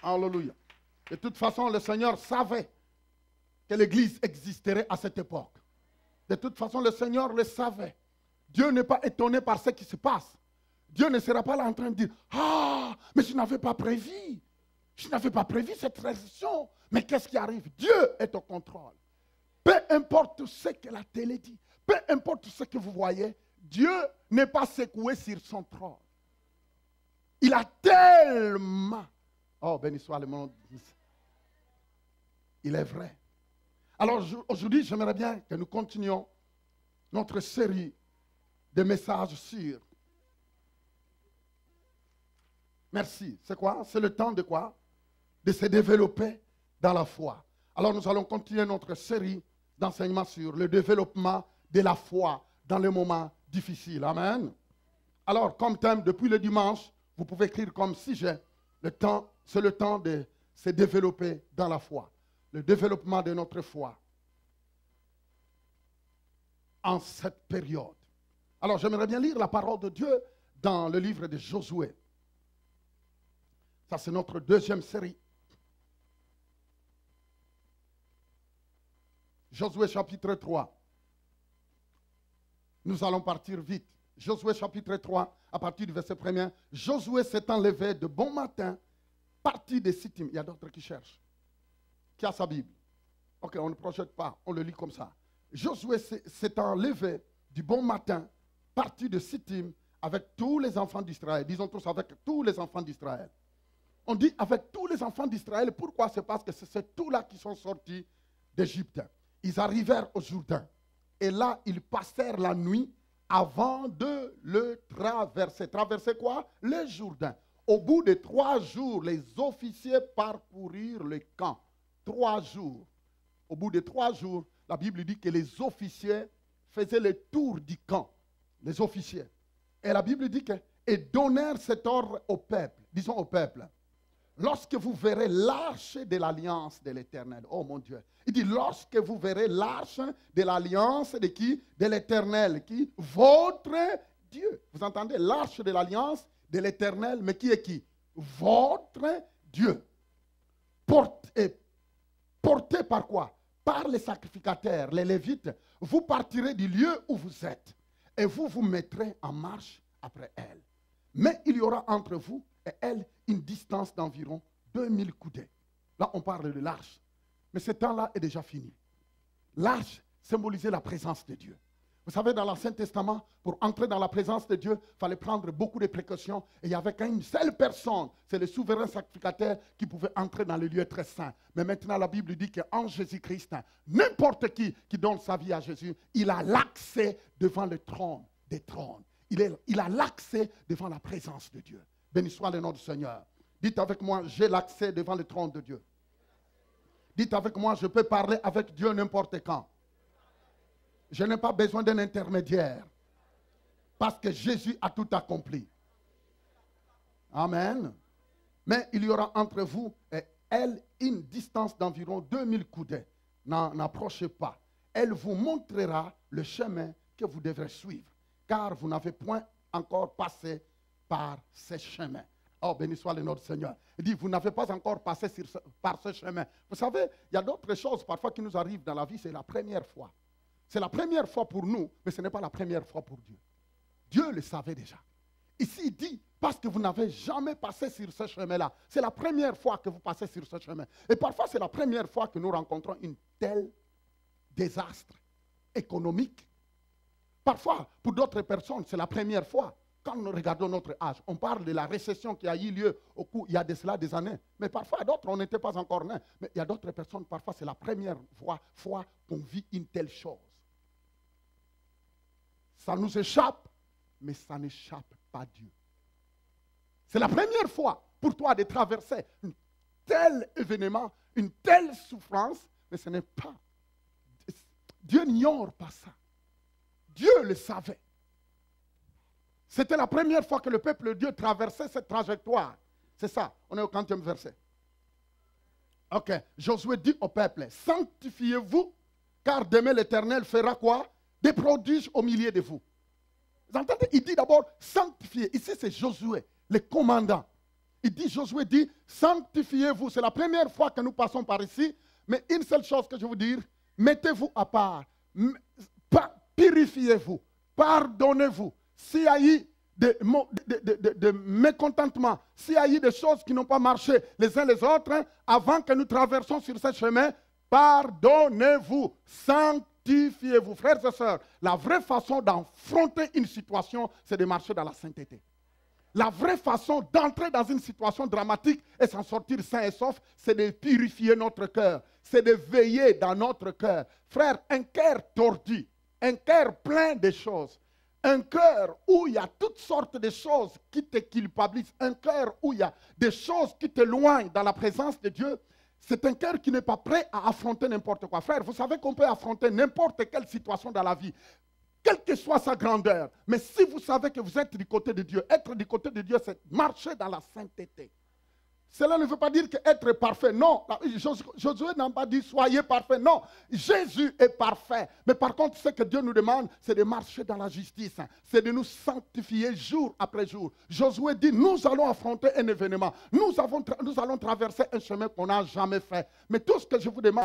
Alléluia. De toute façon, le Seigneur savait que l'Église existerait à cette époque. De toute façon, le Seigneur le savait. Dieu n'est pas étonné par ce qui se passe. Dieu ne sera pas là en train de dire « Ah, mais je n'avais pas prévu. Je n'avais pas prévu cette transition. Mais qu'est-ce qui arrive? Dieu est au contrôle. » Peu importe ce que la télé dit, peu importe ce que vous voyez, Dieu n'est pas secoué sur son trône. Il a tellement... Oh, béni soit le nom de Dieu. Il est vrai. Alors aujourd'hui, j'aimerais bien que nous continuions notre série de messages sur... Merci. C'est quoi? C'est le temps de quoi? De se développer dans la foi. Alors nous allons continuer notre série d'enseignements sur le développement de la foi dans les moments difficiles. Amen. Alors, comme thème, depuis le dimanche, vous pouvez écrire comme sujet, c'est le temps de se développer dans la foi. Le développement de notre foi en cette période. Alors, j'aimerais bien lire la parole de Dieu dans le livre de Josué. Ça, c'est notre deuxième série. Josué chapitre 3. Nous allons partir vite. Josué chapitre 3, à partir du verset 1er. Josué s'étant levé de bon matin, parti de Sittim. Il y a d'autres qui cherchent. Qui a sa Bible? Ok, on ne projette pas, on le lit comme ça. Josué s'étant levé du bon matin, parti de Sittim avec tous les enfants d'Israël. Disons tous avec tous les enfants d'Israël. On dit avec tous les enfants d'Israël. Pourquoi? C'est parce que c'est tous là qui sont sortis d'Égypte. Ils arrivèrent au Jourdain. Et là, ils passèrent la nuit avant de le traverser. Traverser quoi? Le Jourdain. Au bout de 3 jours, les officiers parcourirent le camp. 3 jours. Au bout de 3 jours, la Bible dit que les officiers faisaient le tour du camp. Les officiers. Et la Bible dit que, et donnèrent cet ordre au peuple. Disons au peuple. Lorsque vous verrez l'arche de l'alliance de l'Éternel. Oh mon Dieu. Il dit, lorsque vous verrez l'arche de l'alliance de qui? De l'Éternel. Qui? Votre Dieu. Vous entendez? L'arche de l'alliance de l'Éternel. Mais qui est qui? Votre Dieu. Porté par quoi? Par les sacrificateurs, les Lévites. Vous partirez du lieu où vous êtes. Et vous vous mettrez en marche après elle. Mais il y aura entre vous et elle une distance d'environ 2000 coudées. Là, on parle de l'arche. Mais ce temps-là est déjà fini. L'arche symbolisait la présence de Dieu. Vous savez, dans l'Ancien Testament, pour entrer dans la présence de Dieu, il fallait prendre beaucoup de précautions. Et il n'y avait qu'une seule personne, c'est le souverain sacrificateur, qui pouvait entrer dans le lieu très saint. Mais maintenant, la Bible dit qu'en Jésus-Christ, n'importe qui donne sa vie à Jésus, il a l'accès devant le trône des trônes. Il a l'accès devant la présence de Dieu. Béni soit le nom du Seigneur. Dites avec moi, j'ai l'accès devant le trône de Dieu. Dites avec moi, je peux parler avec Dieu n'importe quand. Je n'ai pas besoin d'un intermédiaire. Parce que Jésus a tout accompli. Amen. Mais il y aura entre vous et elle une distance d'environ 2000 coudées. N'en approchez pas. Elle vous montrera le chemin que vous devrez suivre. Car vous n'avez point encore passé par ce chemin. Oh, béni soit le nom du Seigneur. Il dit, vous n'avez pas encore passé par ce chemin. Vous savez, il y a d'autres choses parfois qui nous arrivent dans la vie, c'est la première fois. C'est la première fois pour nous, mais ce n'est pas la première fois pour Dieu. Dieu le savait déjà. Ici, il dit, parce que vous n'avez jamais passé sur ce chemin-là. C'est la première fois que vous passez sur ce chemin. Et parfois, c'est la première fois que nous rencontrons une telle désastre économique. Parfois, pour d'autres personnes, c'est la première fois. Quand nous regardons notre âge, on parle de la récession qui a eu lieu il y a de cela des années. Mais parfois, d'autres, on n'était pas encore nés. Mais il y a d'autres personnes, parfois, c'est la première fois qu'on vit une telle chose. Ça nous échappe, mais ça n'échappe pas à Dieu. C'est la première fois pour toi de traverser un tel événement, une telle souffrance, mais ce n'est pas. Dieu n'ignore pas ça. Dieu le savait. C'était la première fois que le peuple de Dieu traversait cette trajectoire. C'est ça, on est au 40e verset. Ok, Josué dit au peuple, sanctifiez-vous, car demain l'Éternel fera quoi? Des prodiges au milieu de vous. Vous entendez? Il dit d'abord sanctifier. Ici c'est Josué, le commandant. Il dit, Josué dit, sanctifiez-vous. C'est la première fois que nous passons par ici. Mais une seule chose que je veux dire, mettez-vous à part. Purifiez-vous. Pardonnez-vous. S'il y a eu de mécontentement, s'il y a eu des choses qui n'ont pas marché les uns les autres, avant que nous traversions sur ce chemin, pardonnez-vous, sanctifiez-vous. Frères et sœurs, la vraie façon d'affronter une situation, c'est de marcher dans la sainteté. La vraie façon d'entrer dans une situation dramatique et s'en sortir sain et sauf, c'est de purifier notre cœur, c'est de veiller dans notre cœur. Frère, un cœur tordu, un cœur plein de choses, un cœur où il y a toutes sortes de choses qui te culpabilisent, un cœur où il y a des choses qui t'éloignent dans la présence de Dieu, c'est un cœur qui n'est pas prêt à affronter n'importe quoi. Frère, vous savez qu'on peut affronter n'importe quelle situation dans la vie, quelle que soit sa grandeur. Mais si vous savez que vous êtes du côté de Dieu, être du côté de Dieu, c'est marcher dans la sainteté. Cela ne veut pas dire qu'être parfait. Non, Josué n'a pas dit soyez parfait. Non, Jésus est parfait. Mais par contre, ce que Dieu nous demande, c'est de marcher dans la justice. C'est de nous sanctifier jour après jour. Josué dit, nous allons affronter un événement. Nous allons traverser un chemin qu'on n'a jamais fait. Mais tout ce que je vous demande,